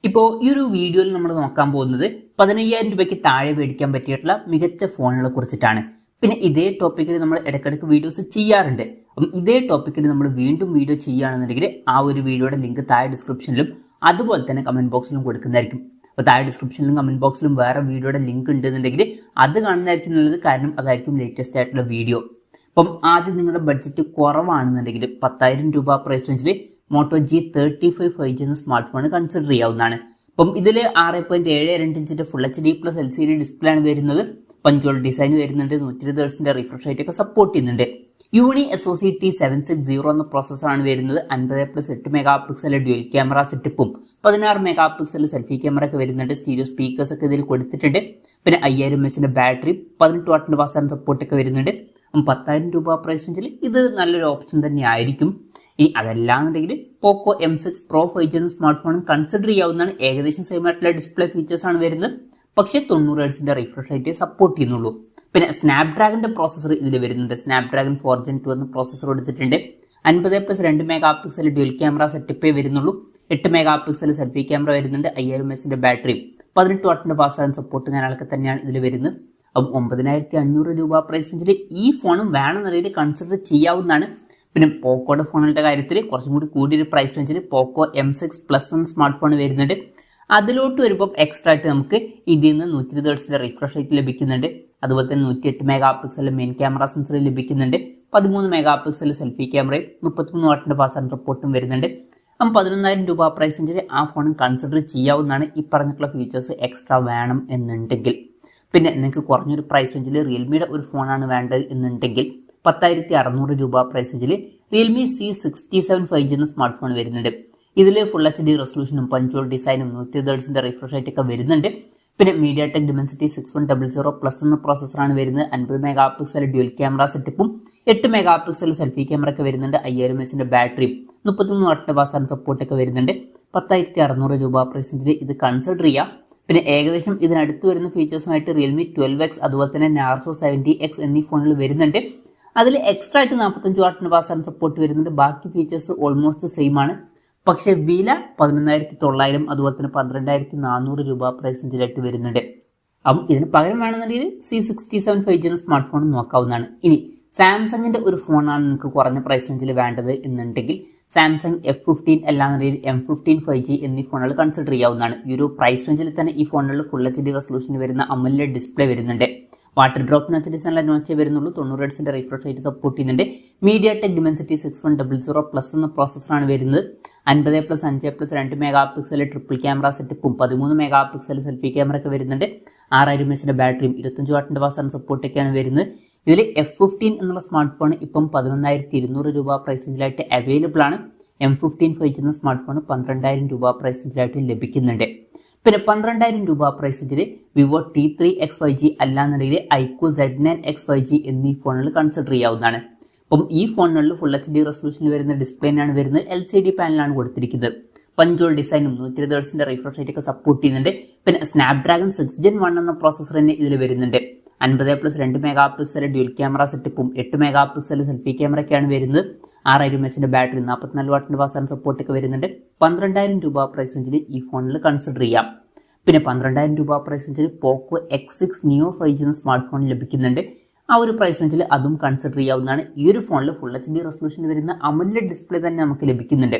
ഇപ്പോൾ ഈ ഒരു വീഡിയോയിൽ നമ്മൾ നോക്കാൻ പോകുന്നത് 15,000 രൂപയ്ക്ക് താഴെ മേടിക്കാൻ പറ്റിയിട്ടുള്ള മികച്ച ഫോണുകളെ കുറിച്ചിട്ടാണ്. പിന്നെ ഇതേ ടോപ്പിക്കിൽ നമ്മൾ ഇടയ്ക്കിടയ്ക്ക് വീഡിയോസ് ചെയ്യാറുണ്ട്. അപ്പം ഇതേ ടോപ്പിക്കിൽ നമ്മൾ വീണ്ടും വീഡിയോ ചെയ്യുകയാണെന്നുണ്ടെങ്കിൽ ആ ഒരു വീഡിയോയുടെ ലിങ്ക് താഴെ ഡിസ്ക്രിപ്ഷനിലും അതുപോലെ തന്നെ കമന്റ് ബോക്സിലും കൊടുക്കുന്നതായിരിക്കും. അപ്പോൾ താഴെ ഡിസ്ക്രിപ്ഷനിലും കമന്റ് ബോക്സിലും വേറെ വീഡിയോയുടെ ലിങ്ക് ഉണ്ടെന്നുണ്ടെങ്കിൽ അത് കാണുന്നതായിരിക്കും നല്ലത്. കാരണം അതായിരിക്കും ലേറ്റസ്റ്റ് ആയിട്ടുള്ള വീഡിയോ. അപ്പം ആദ്യം നിങ്ങളുടെ ബഡ്ജറ്റ് കുറവാണെന്നുണ്ടെങ്കിൽ 10,000 രൂപ പ്രൈസ് റേഞ്ചിൽ മോട്ടോ G35 5G എന്ന സ്മാർട്ട് ഫോൺ കൺസിഡർ ചെയ്യാവുന്നതാണ്. അപ്പം ഇതിൽ 6.72 ഇഞ്ചിന്റെ full HD plus LCD display ആണ് വരുന്നത്. പഞ്ചോൾ ഡിസൈൻ വരുന്നുണ്ട്. 120 ഹെർട്സിന്റെ റിഫ്രഷ് റേറ്റ് ഒക്കെ സപ്പോർട്ട് ചെയ്യുന്നുണ്ട്. യൂണി SoC T760 എന്ന പ്രോസസ്സറാണ് വരുന്നത്. 50+8 മെഗാ പിക്സൽ ഡ്യുവൽ ക്യാമറ സെറ്റപ്പും 16 മെഗാ പിക്സൽ സെൽഫി ക്യാമറ ഒക്കെ വരുന്നുണ്ട്. സ്റ്റീരിയോ സ്പീക്കേഴ്സ് ഒക്കെ ഇതിൽ കൊടുത്തിട്ടുണ്ട്. പിന്നെ 5000 mAh ബാറ്ററി, 18 വാട്ടിന്റെ ഫാസ്റ്റ് ചാർജിംഗ് സപ്പോർട്ട് ഒക്കെ വരുന്നുണ്ട്. 10,000 രൂപ പ്രൈസ് റേഞ്ചിൽ ഇത് നല്ലൊരു ഓപ്ഷൻ തന്നെ ആയിരിക്കും. ഇനി അതല്ലാന്നുണ്ടെങ്കിൽ പോക്കോ M6 Pro 5G എന്ന സ്മാർട്ട് ഫോണും കൺസിഡർ ചെയ്യാവുന്നതാണ്. ഏകദേശം സെയിം ആയിട്ടുള്ള ഡിസ്പ്ലേ ഫീച്ചേഴ്സ് ആണ് വരുന്നത്. പക്ഷേ 90 ഹെർട്സിന്റെ റിഫ്രഷ് റേറ്റ് സപ്പോർട്ട് ചെയ്യുന്നുള്ളൂ. പിന്നെ സ്നാപ്ഡ്രാഗന്റെ പ്രോസസ്സർ ഇതിൽ വരുന്നുണ്ട്. സ്നാപ്ഡ്രാഗൺ 4 Gen 2 എന്ന പ്രോസസ്സർ കൊടുത്തിട്ടുണ്ട്. 50+2 മെഗാ പിക്സൽ ഡ്യുവൽ ക്യാമറ സെറ്റപ്പേ വരുന്നുള്ളൂ. 8 മെഗാ പിക്സൽ സെൽഫി ക്യാമറ വരുന്നുണ്ട്. 5000 mAh ബാറ്ററി, 18 വാട്ടിന്റെ ഫാസ്റ്റ് ചാർജിംഗ് സപ്പോർട്ടും കാര്യങ്ങളൊക്കെ തന്നെയാണ് ഇതിൽ വരുന്നത്. അപ്പം 9,500 രൂപ പ്രൈസ് റേഞ്ചിൽ ഈ ഫോണും വേണമെന്നുണ്ടെങ്കിൽ കൺസിഡർ ചെയ്യാവുന്നതാണ്. പിന്നെ പോക്കോയുടെ ഫോണുകളുടെ കാര്യത്തിൽ കുറച്ചും കൂടി കൂടിയൊരു പ്രൈസ് റേഞ്ചിൽ പോക്കോ M6 Plus എന്ന സ്മാർട്ട് ഫോൺ വരുന്നുണ്ട്. അതിലോട്ട് വരുമ്പോൾ എക്സ്ട്രാ ആയിട്ട് നമുക്ക് ഇതിൽ നിന്ന് 120 ഹെർട്സിന്റെ റിഫ്രഷ് റേറ്റ് ലഭിക്കുന്നുണ്ട്. അതുപോലെ തന്നെ 108 mega pixel main camera sensor ലഭിക്കുന്നുണ്ട്. 13 മെഗാ പിക്സൽ സെൽഫി ക്യാമറയും 33 വാട്ടിന്റെ ഫാസ്റ്റ് ചാർജിംഗ് സപ്പോർട്ടും വരുന്നുണ്ട്. അപ്പം 11,000 രൂപ പ്രൈസ് റേഞ്ചിൽ ആ ഫോണും കൺസിഡർ ചെയ്യാവുന്നതാണ്. ഈ പറഞ്ഞിട്ടുള്ള ഫീച്ചേഴ്സ് എക്സ്ട്രാ വേണം എന്നുണ്ടെങ്കിൽ. പിന്നെ നിങ്ങൾക്ക് കുറഞ്ഞൊരു പ്രൈസ് റേഞ്ചിൽ റിയൽമിയുടെ ഒരു ഫോണാണ് വേണ്ടത് എന്നുണ്ടെങ്കിൽ 10,600 രൂപ പ്രൈസ് റേഞ്ചിൽ റിയൽമി C67 5G എന്ന സ്മാർട്ട് ഫോൺ വരുന്നുണ്ട്. ഇതിൽ ഫുൾ HD റെസൊല്യൂഷനും പഞ്ചോൾ ഡിസൈനും 120 ഹെർട്സിന്റെ റിഫ്രഷ് റേറ്റ് ഒക്കെ വരുന്നുണ്ട്. പിന്നെ MediaTek Dimensity 6100 Plus എന്ന പ്രോസസ്സറാണ് വരുന്നത്. 50 മെഗാ പിക്സൽ ഡ്യുവൽ ക്യാമറ സെറ്റപ്പും 8 മെഗാ പിക്സൽ സെൽഫി ക്യാമറ ഒക്കെ വരുന്നുണ്ട്. 5000 mAh ബാറ്ററിയും 33 വാട്ടിന്റെ ഫാസ്റ്റ് ചാർജിംഗ് സപ്പോർട്ട് ഒക്കെ വരുന്നുണ്ട്. 10,600 രൂപ പ്രൈസ് റേഞ്ചിൽ ഇത് കൺസിഡർ ചെയ്യാം. പിന്നെ ഏകദേശം ഇതിനടുത്ത് വരുന്ന ഫീച്ചേഴ്സുമായിട്ട് റിയൽമി 12X അതുപോലെ തന്നെ Narzo 70X എന്നീ ഫോണുകൾ വരുന്നുണ്ട്. അതിൽ എക്സ്ട്രാ ആയിട്ട് 45 വാട്ടിന്റെ ഫാസ്റ്റ് ചാർജിംഗ് സപ്പോർട്ട് വരുന്നുണ്ട്. ബാക്കി ഫീച്ചേഴ്സ് ഓൾമോസ്റ്റ് സെയിം ആണ്. പക്ഷേ വില 11,900 അതുപോലെ തന്നെ 12,400 രൂപ പ്രൈസ് റേഞ്ചിലായിട്ട് വരുന്നുണ്ട്. അപ്പം ഇതിന് പകരം വേണമെന്നുണ്ടെങ്കിൽ C67 5G എന്ന സ്മാർട്ട് ഫോൺ നോക്കാവുന്നതാണ്. ഇനി സാംസങ്ങിന്റെ ഒരു ഫോണാണ് നിങ്ങൾക്ക് കുറഞ്ഞ പ്രൈസ് റേഞ്ചിൽ വേണ്ടത് എന്നുണ്ടെങ്കിൽ സാംസങ് F15 അല്ലാന്നുണ്ടെങ്കിൽ M15 5G എന്നീ ഫോണുകൾ കൺസിഡർ ചെയ്യാവുന്നതാണ്. ഈ ഒരു പ്രൈസ് റേഞ്ചിൽ തന്നെ ഈ ഫോണുകളിൽ ഫുൾ HD റെസൊല്യൂഷനിൽ വരുന്ന AMOLED ഡിസ്പ്ലേ വരുന്നുണ്ട്. വാട്ടർ ഡ്രോപ്പ് നച്ച് ഡിസൈനിലെ നോച്ചേ വരുന്നുള്ളൂ. 90 ഹെർട്സിന്റെ റിഫ്രഷ് റേറ്റ് സപ്പോർട്ട് ചെയ്യുന്നുണ്ട്. MediaTek Dimensity 6100 Plus എന്ന പ്രോസസ്സറാണ് വരുന്നത്. 50+5+2 മെഗാ പിക്സൽ ട്രിപ്പിൾ ക്യാമറ സെറ്റപ്പും 13 മെഗാ പിക്സൽ സെൽഫി ക്യാമറ ഒക്കെ വരുന്നുണ്ട്. 6000 mAh ബാറ്ററിയും 25 വാട്ടിന്റെ ഫാസ്റ്റ് ചാർജിംഗ് സപ്പോർട്ടൊക്കെയാണ് വരുന്നത്. ഇതിൽ F15 എന്നുള്ള സ്മാർട്ട് ഫോൺ ഇപ്പം 11,200 രൂപ പ്രൈസ് റേഞ്ചിലായിട്ട് അവൈലബിൾ ആണ്. M15 5G എന്ന സ്മാർട്ട് ഫോൺ 12,000 രൂപ പ്രൈസ് റേഞ്ചിലായിട്ട് ലഭിക്കുന്നുണ്ട്. പിന്നെ 12,000 രൂപ പ്രൈസ് റേഞ്ചിൽ വിവോ T3X 5G അല്ലാന്നുണ്ടെങ്കിൽ iQOO Z9X 5G എന്നീ ഫോണുകൾ കൺസിഡർ ചെയ്യാവുന്നതാണ്. അപ്പം ഈ ഫോണുകളിൽ ഫുൾ HD റെസൊല്യൂഷനിൽ വരുന്ന ഡിസ്പ്ലേനാണ് വരുന്നത്. LCD പാനലാണ് കൊടുത്തിരിക്കുന്നത്. പഞ്ചോൾ ഡിസൈനും 120 ഹെർട്സിന്റെ റിഫ്രഷ് റേറ്റ് ഒക്കെ സപ്പോർട്ട് ചെയ്യുന്നുണ്ട്. പിന്നെ സ്നാപ്ഡ്രാഗൺ 6 Gen 1 എന്ന പ്രോസസ്സർ തന്നെ ഇതിൽ വരുന്നുണ്ട്. 50+2 മെഗാ പിക്സൽ ഡ്യുവൽ ക്യാമറ സെറ്റപ്പും 8 മെഗാ പിക്സൽ സെൽഫി ക്യാമറ ഒക്കെയാണ് വരുന്നത്. 6000 mAh ബാറ്ററി, 44 വാട്ടിന്റെ ഫാസ്റ്റ് ചാർജിംഗ് സപ്പോർട്ട് ഒക്കെ വരുന്നുണ്ട്. 12,000 രൂപ പ്രൈസ് റേഞ്ചിൽ ഈ ഫോണിൽ കൺസിഡർ ചെയ്യാം. പിന്നെ 12,000 രൂപ പ്രൈസ് റേഞ്ചിൽ പോക്കോ X6 Neo 5G എന്ന സ്മാർട്ട് ഫോൺ ലഭിക്കുന്നുണ്ട്. ആ ഒരു പ്രൈസ് റേഞ്ചിൽ അതും കൺസിഡർ ചെയ്യാവുന്നതാണ്. ഈ ഒരു ഫോണിൽ ഫുൾ HD റെസൊല്യൂഷനിൽ വരുന്ന AMOLED ഡിസ്പ്ലേ തന്നെ നമുക്ക് ലഭിക്കുന്നുണ്ട്.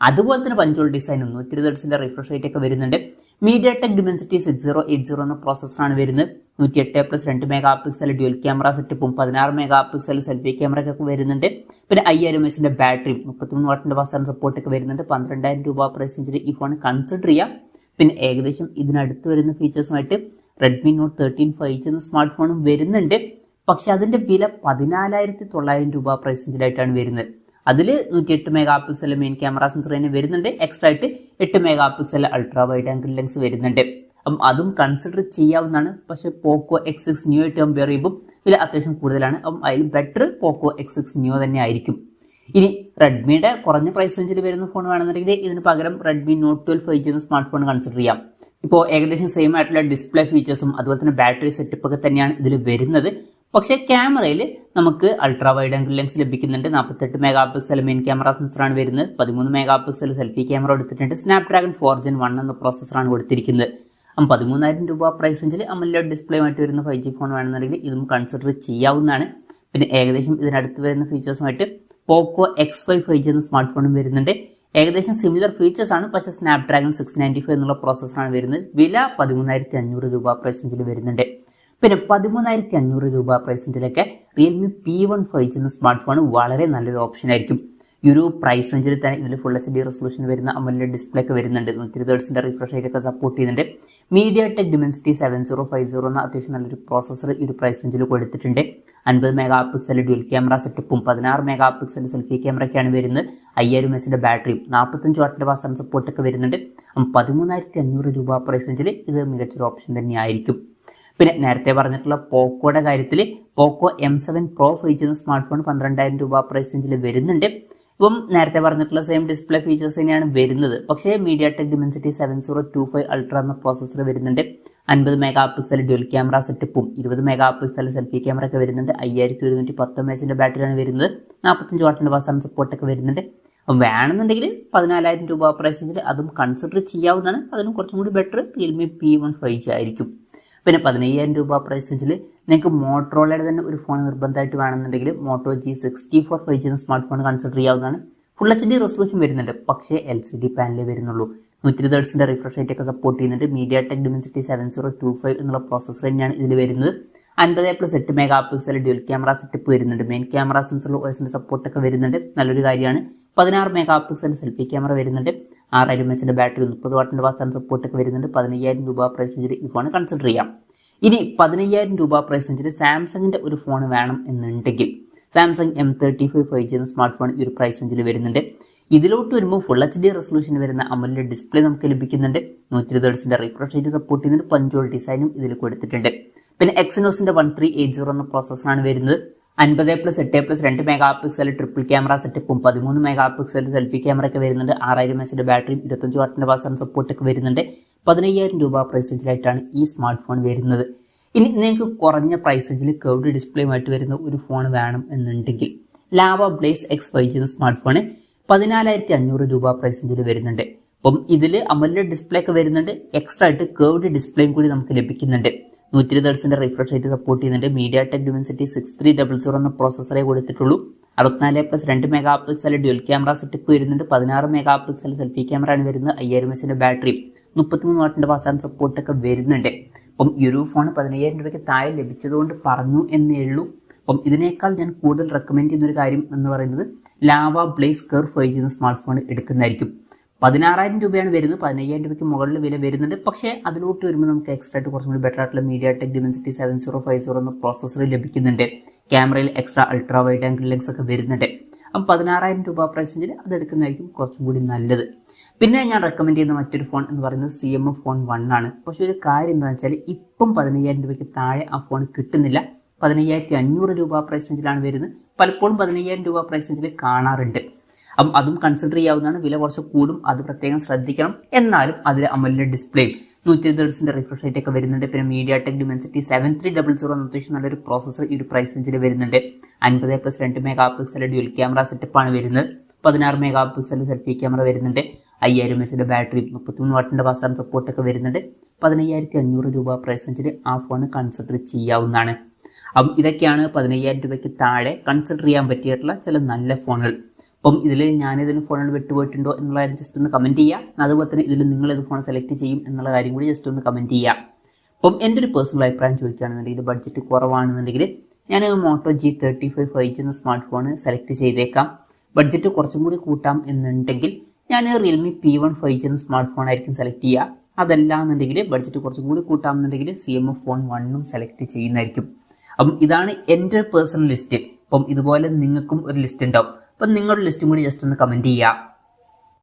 അതുപോലെ തന്നെ പഞ്ചോൾ ഡിസൈനും 120 ഹെർട്സിന്റെ റിഫ്രഷ് റേറ്റ് ഒക്കെ വരുന്നുണ്ട്. MediaTek Dimensity 6080 എന്ന പ്രോസസ്സറാണ് വരുന്നത്. 108+2 മെഗാ പിക്സൽ ഡ്യുവൽ ക്യാമറ സെറ്റപ്പും 16 മെഗാ പിക്സൽ സെൽഫി ക്യാമറ ഒക്കെ വരുന്നുണ്ട്. പിന്നെ 5000 mAh ബാറ്ററിയും 33 വാട്ടിന്റെ ഫാസ്റ്റ് ചാർജിംഗ് സപ്പോർട്ട് ഒക്കെ വരുന്നുണ്ട്. 12,000 രൂപ പ്രൈസ് റേഞ്ചിൽ ഈ ഫോൺ കൺസിഡർ ചെയ്യാം. പിന്നെ ഏകദേശം ഇതിനടുത്ത് വരുന്ന ഫീച്ചേഴ്സുമായിട്ട് Redmi Note 13 5G എന്ന സ്മാർട്ട് ഫോണും വരുന്നുണ്ട്. പക്ഷെ അതിന്റെ വില 14,900 രൂപ പ്രൈസ് റേഞ്ചിലായിട്ടാണ് വരുന്നത്. അതിൽ 108 mega pixel main camera sensor തന്നെ വരുന്നുണ്ട്. എക്സ്ട്രാ ആയിട്ട് 8 mega pixel ultra wide angle lens വരുന്നുണ്ട്. അപ്പം അതും കൺസിഡർ ചെയ്യാവുന്നതാണ്. പക്ഷെ പോക്കോ X6 Neo ആയിട്ട് കമ്പയർ ചെയ്യുമ്പോൾ വില അത്യാവശ്യം കൂടുതലാണ്. അപ്പം അതിൽ ബെറ്റർ പോക്കോ X6 Neo തന്നെ ആയിരിക്കും. ഇനി റെഡ്മിയുടെ കുറഞ്ഞ പ്രൈസ് റേഞ്ചിൽ വരുന്ന ഫോൺ വേണമെന്നുണ്ടെങ്കിൽ ഇതിന് പകരം Redmi Note 12 5G എന്ന സ്മാർട്ട് ഫോൺ കൺസിഡർ ചെയ്യാം. ഇപ്പോൾ ഏകദേശം സെയിം ആയിട്ടുള്ള ഡിസ്പ്ലേ ഫീച്ചേഴ്സും അതുപോലെ തന്നെ ബാറ്ററി സെറ്റപ്പ് ഒക്കെ തന്നെയാണ് ഇതിൽ വരുന്നത്. പക്ഷേ ക്യാമറയിൽ നമുക്ക് അൾട്രാ വൈഡ് ആംഗിൾ ലെൻസ് ലഭിക്കുന്നുണ്ട്. 48 മെഗാ പിക്സൽ മെയിൻ ക്യാമറ സെൻസറാണ് വരുന്നത്. 13 മെഗാ പിക്സൽ സെൽഫി ക്യാമറ എടുത്തിട്ടുണ്ട്. സ്നാപ്ഡ്രാഗൺ 4 Gen 1 എന്ന പ്രോസസ്സറാണ് കൊടുത്തിരിക്കുന്നത്. 13,000 രൂപ പ്രൈസ് റേഞ്ചിൽ AMOLED ഡിസ്പ്ലേയുമായിട്ട് വരുന്ന 5G ഫോൺ വേണമെന്നുണ്ടെങ്കിൽ ഇതും കൺസിഡർ ചെയ്യാവുന്നതാണ്. പിന്നെ ഏകദേശം ഇതിനടുത്ത് വരുന്ന ഫീച്ചേഴ്സുമായിട്ട് പോക്കോ X5 5G എന്ന സ്മാർട്ട് ഫോണും വരുന്നുണ്ട്. ഏകദേശം സിമിലർ ഫീച്ചേഴ്സ് ആണ്, പക്ഷേ സ്നാപ്ഡ്രാഗൺ 695 എന്നുള്ള പ്രോസസ്സറാണ് വരുന്നത്. വില 13,500 രൂപ പ്രൈസ് റേഞ്ചിൽ വരുന്നുണ്ട്. പിന്നെ 13,500 രൂപ പ്രൈസ് റേഞ്ചിലൊക്കെ റിയൽമി P1 5G എന്ന സ്മാർട്ട് ഫോൺ വളരെ നല്ലൊരു ഓപ്ഷൻ ആയിരിക്കും. ഈ ഒരു പ്രൈസ് റേഞ്ചിൽ തന്നെ ഇതിൽ ഫുൾ HD റെസൊല്യൂഷൻ വരുന്ന AMOLED ഡിസ്പ്ലേ ഒക്കെ വരുന്നുണ്ട്. 120 Hz റിഫ്രഷ് റേറ്റ് ഒക്കെ സപ്പോർട്ട് ചെയ്യുന്നുണ്ട്. MediaTek Dimensity 7050 എന്ന അത്യാവശ്യം നല്ലൊരു പ്രോസസ്സർ ഈ ഒരു പ്രൈസ് റേഞ്ചിൽ കൊടുത്തിട്ടുണ്ട്. 50 മെഗാ പിക്സൽ ഡ്യുവൽ ക്യാമറ സെറ്റപ്പും 16 മെഗാ പിക്സൽ സെൽഫി ക്യാമറയൊക്കെയാണ് വരുന്നത്. 5000 mAh ബാറ്ററിയും 45 വാട്ടിന്റെ ഫാസ്റ്റ് സപ്പോർട്ട് ഒക്കെ വരുന്നുണ്ട്. 13,500 രൂപ പ്രൈസ് റേഞ്ചിൽ ഇത് മികച്ചൊരു ഓപ്ഷൻ തന്നെയായിരിക്കും. പിന്നെ നേരത്തെ പറഞ്ഞിട്ടുള്ള പോക്കോയുടെ കാര്യത്തിൽ പോക്കോ M7 Pro 5G എന്ന സ്മാർട്ട് ഫോൺ 12,000 രൂപ പ്രൈസ് റേഞ്ചിൽ വരുന്നുണ്ട്. ഇപ്പം നേരത്തെ പറഞ്ഞിട്ടുള്ള സെയിം ഡിസ്പ്ലേ ഫീച്ചേഴ്സ് തന്നെയാണ് വരുന്നത്. പക്ഷേ MediaTek Dimensity 7025 Ultra എന്ന പ്രോസസ്സർ വരുന്നുണ്ട്. 50 മെഗാ പിക്സൽ ഡ്യുവൽ ക്യാമറ സെറ്റപ്പും 20 മെഗാ പിക്സൽ സെൽഫി ക്യാമറ ഒക്കെ വരുന്നുണ്ട്. 5110 mAh ബാറ്ററിയാണ് വരുന്നത്. 45 വാട്ടിന്റെ ഫാസ്റ്റ് സപ്പോർട്ട് ഒക്കെ വരുന്നുണ്ട്. അപ്പം വേണമെന്നുണ്ടെങ്കിൽ 14,000 രൂപ പ്രൈസ് റേഞ്ചിൽ അതും കൺസിഡർ ചെയ്യാവുന്നതാണ്. അതിനും കുറച്ചും കൂടി ബെറ്റർ റിയൽമി P1 5G ആയിരിക്കും. പിന്നെ 15,000 രൂപ പ്രൈസ് റേഞ്ചിൽ നിങ്ങൾക്ക് മോട്ടറോളയുടെ തന്നെ ഒരു ഫോൺ നിർബന്ധമായിട്ട് വേണമെന്നുണ്ടെങ്കിൽ മോട്ടോ G64 5G എന്ന സ്മാർട്ട് ഫോൺ കൺസിഡർ ചെയ്യാവുന്നതാണ്. ഫുൾ HD റെസൊല്യൂഷൻ വരുന്നുണ്ട്, പക്ഷേ LCD പാനലേ വരുന്നുള്ളൂ. 120 Hz റിഫ്രഷ് റേറ്റ് ഒക്കെ സപ്പോർട്ട് ചെയ്യുന്നുണ്ട്. MediaTek Dimensity 7025 എന്നുള്ള പ്രോസസ്സർ തന്നെയാണ് ഇതിൽ വരുന്നത്. 50+8 mega pixel dual camera setup വരുന്നുണ്ട്. മെയിൻ ക്യാമറ സെൻസറിൽ OSന്റെ സപ്പോർട്ട് ഒക്കെ വരുന്നുണ്ട്, നല്ലൊരു കാര്യമാണ്. 16 മെഗാ പിക്സൽ സെൽഫി ക്യാമറ വരുന്നുണ്ട്. 6000 mAh ബാറ്ററി 30 വാട്ടിന്റെ ഫാസ്റ്റ് സപ്പോർട്ട് ഒക്കെ വരുന്നുണ്ട്. 15,000 രൂപ പ്രൈസ് റേഞ്ചിൽ ഈ ഫോൺ കൺസിഡർ ചെയ്യാം. ഇനി 15,000 രൂപ പ്രൈസ് റേഞ്ചിൽ സാംസങ്ങിന്റെ ഒരു ഫോൺ വേണം എന്നുണ്ടെങ്കിൽ സാംസങ് M35 5G എന്ന സ്മാർട്ട് ഫോൺ ഈ ഒരു പ്രൈസ് റേഞ്ചിൽ വരുന്നുണ്ട്. ഇതിലോട്ട് വരുമ്പോൾ ഫുൾ HD റെസൊല്യൂഷൻ വരുന്ന AMOLED ഡിസ്പ്ലേ നമുക്ക് ലഭിക്കുന്നുണ്ട്. 120 Hz റിഫ്രഷ് റേറ്റ് സപ്പോർട്ട് ചെയ്യുന്നുണ്ട്. പഞ്ചോൾ ഡിസൈനും ഇതിൽ കൊടുത്തിട്ടുണ്ട്. പിന്നെ Exynosന്റെ 1380 എന്ന പ്രോസസ്സറാണ് വരുന്നത്. 50+8+2 മെഗാ പിക്സൽ ട്രിപ്പിൾ ക്യാമറ സെറ്റപ്പും 13 മെഗാ പിക്സൽ സെൽഫി ക്യാമറ ഒക്കെ വരുന്നുണ്ട്. 6000 mAh ബാറ്ററിയും 25 വാട്ടിന്റെ ഫാസ്റ്റ് സപ്പോർട്ട് ഒക്കെ വരുന്നുണ്ട്. 15,000 രൂപ പ്രൈസ് റേഞ്ചിലായിട്ടാണ് ഈ സ്മാർട്ട് ഫോൺ വരുന്നത്. ഇനി നിങ്ങൾക്ക് കുറഞ്ഞ പ്രൈസ് റേഞ്ചിൽ കർവ്ഡ് ഡിസ്പ്ലേയുമായിട്ട് വരുന്ന ഒരു ഫോൺ വേണം എന്നുണ്ടെങ്കിൽ ലാവ ബ്ലേസ് X 5G എന്ന സ്മാർട്ട് ഫോൺ 14,500 രൂപ പ്രൈസ് റേഞ്ചിൽ വരുന്നുണ്ട്. അപ്പം ഇതിൽ AMOLED ഡിസ്പ്ലേ ഒക്കെ വരുന്നുണ്ട്. എക്സ്ട്രാ ആയിട്ട് കർവ്ഡ് ഡിസ്പ്ലേയും കൂടി നമുക്ക് ലഭിക്കുന്നുണ്ട്. 120 Hz റിഫ്രഷ് റേറ്റ് സപ്പോർട്ട് ചെയ്യുന്നുണ്ട്. MediaTek Dimensity 6300 എന്ന പ്രോസസ്സറേ കൊടുത്തിട്ടുള്ളൂ. 64+2 mega pixel dual camera setup വരുന്നുണ്ട്. 16 മെഗാ പിക്സൽ സെൽഫി ക്യാമറ ആണ് വരുന്നത്. 5000 mAh ബാറ്ററി 33 വാട്ടിന്റെ ഫാസ്റ്റ് സപ്പോർട്ട് ഒക്കെ വരുന്നുണ്ട്. അപ്പം ഈ ഒരു ഫോൺ 15,000 രൂപയ്ക്ക് താഴെ ലഭിച്ചതുകൊണ്ട് പറഞ്ഞു എന്നേ ഉള്ളൂ. അപ്പം ഇതിനേക്കാൾ ഞാൻ കൂടുതൽ റെക്കമെൻഡ് ചെയ്യുന്ന ഒരു കാര്യം എന്ന് പറയുന്നത് ലാവ ബ്ലേസ് കർവ് 5G എന്ന സ്മാർട്ട് ഫോൺ എടുക്കുന്നതായിരിക്കും. 16,000 രൂപയാണ് വരുന്നത്. 15,000 രൂപയ്ക്ക് മുകളിൽ വില വരുന്നുണ്ട്. പക്ഷേ അതിലോട്ട് വരുമ്പോൾ നമുക്ക് എക്സ്ട്രാ ആയിട്ട് കുറച്ചും കൂടി ബെറ്റർ ആയിട്ടുള്ള MediaTek Dimensity 7050 എന്ന പ്രോസസ്സർ ലഭിക്കുന്നുണ്ട്. ക്യാമറയിൽ extra ultra wide angle lens ഒക്കെ വരുന്നുണ്ട്. അപ്പം 16,000 രൂപ പ്രൈസ് റേഞ്ചിൽ അത് എടുക്കുന്നതായിരിക്കും കുറച്ചും കൂടി നല്ലത്. പിന്നെ ഞാൻ റെക്കമെൻഡ് ചെയ്യുന്ന മറ്റൊരു ഫോൺ എന്ന് പറയുന്നത് CMF Phone 1 ആണ്. പക്ഷേ ഒരു കാര്യം എന്താണെന്ന് വെച്ചാൽ ഇപ്പം 15,000 രൂപയ്ക്ക് താഴെ ആ ഫോൺ കിട്ടുന്നില്ല. 15,500 രൂപ പ്രൈസ് റേഞ്ചിലാണ് വരുന്നത്. പലപ്പോഴും 15,000 രൂപ പ്രൈസ് റേഞ്ചിൽ കാണാറുണ്ട്. അപ്പം അതും കൺസിഡർ ചെയ്യാവുന്നതാണ്. വില കുറച്ച് കൂടും, അത് പ്രത്യേകം ശ്രദ്ധിക്കണം. എന്നാലും അതിൽ AMOLED ഡിസ്പ്ലേയും 120 Hz റിഫ്രഷ് റേറ്റ് ഒക്കെ വരുന്നുണ്ട്. പിന്നെ MediaTek Dimensity 7300 എന്ന അത്യാവശ്യം നല്ലൊരു പ്രോസസ്സർ ഈ ഒരു പ്രൈസ് റേഞ്ചിൽ വരുന്നുണ്ട്. 50+2 മെഗാ പിക്സൽ ഡ്യുവൽ ക്യാമറ സെറ്റപ്പാണ് വരുന്നത്. 16 മെഗാ പിക്സൽ സെൽഫി ക്യാമറ വരുന്നുണ്ട്. 5000 mAh ബാറ്ററി 33 വാട്ടിന്റെ ഫാസ്റ്റ് സപ്പോർട്ട് ഒക്കെ വരുന്നുണ്ട്. 15,500 രൂപ പ്രൈസ് റേഞ്ചിൽ ആ ഫോൺ കൺസിഡർ ചെയ്യാവുന്നതാണ്. അപ്പം ഇതൊക്കെയാണ് 15,000 രൂപയ്ക്ക് താഴെ കൺസിഡർ ചെയ്യാൻ പറ്റിയിട്ടുള്ള ചില നല്ല ഫോണുകൾ. അപ്പം ഇതിൽ ഞാനിതിന് ഫോണുകൾ വിട്ടുപോയിട്ടുണ്ടോ എന്നുള്ള കാര്യം ജസ്റ്റ് ഒന്ന് കമൻറ്റ് ചെയ്യുക. അതുപോലെ തന്നെ ഇതിൽ നിങ്ങൾ ഏത് ഫോൺ സെലക്ട് ചെയ്യും എന്നുള്ള കാര്യം കൂടി ജസ്റ്റ് ഒന്ന് കമൻറ്റ് ചെയ്യുക. അപ്പം എൻ്റെ ഒരു പേഴ്സണൽ അഭിപ്രായം ചോദിക്കുകയാണെന്നുണ്ടെങ്കിൽ ബഡ്ജറ്റ് കുറവാണെന്നുണ്ടെങ്കിൽ ഞാൻ മോട്ടോ G35 5G എന്ന സ്മാർട്ട് ഫോൺ സെലക്ട് ചെയ്തേക്കാം. ബഡ്ജറ്റ് കുറച്ചും കൂടി കൂട്ടാം എന്നുണ്ടെങ്കിൽ ഞാൻ റിയൽമി P1 5G എന്ന സ്മാർട്ട് ഫോൺ ആയിരിക്കും സെലക്ട് ചെയ്യുക. അതല്ല എന്നുണ്ടെങ്കിൽ ബഡ്ജറ്റ് കുറച്ചും കൂടി കൂട്ടാമെന്നുണ്ടെങ്കിൽ CMF Phone 1 സെലക്ട് ചെയ്യുന്നതായിരിക്കും. അപ്പം ഇതാണ് എൻ്റെ ഒരു പേഴ്സണൽ ലിസ്റ്റ്. അപ്പം ഇതുപോലെ നിങ്ങൾക്കും ഒരു ലിസ്റ്റ് ഉണ്ടാവും. അപ്പം നിങ്ങളുടെ ലിസ്റ്റും കൂടി ജസ്റ്റ് ഒന്ന് കമൻറ്റ് ചെയ്യുക.